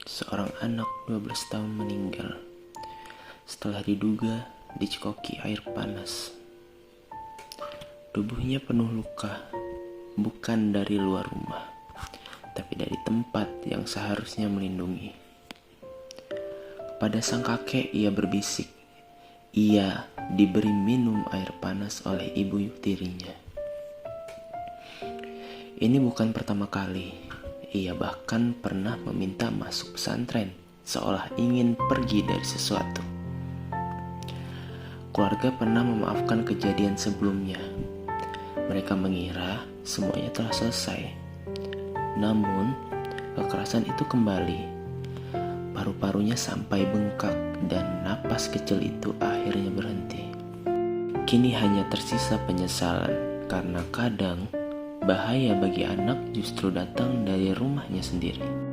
seorang anak 12 tahun meninggal setelah diduga dicekoki air panas. Tubuhnya penuh luka, bukan dari luar rumah, tapi dari tempat yang seharusnya melindungi. Kepada sang kakek ia berbisik. Ia diberi minum air panas oleh ibu tirinya. Ini bukan pertama kali. Ia bahkan pernah meminta masuk pesantren, seolah ingin pergi dari sesuatu. Keluarga pernah memaafkan kejadian sebelumnya. Mereka mengira semuanya telah selesai. Namun, kekerasan itu kembali. Paru-parunya sampai bengkak dan napas kecil itu akhirnya berhenti. Kini hanya tersisa penyesalan karena kadang bahaya bagi anak justru datang dari rumahnya sendiri.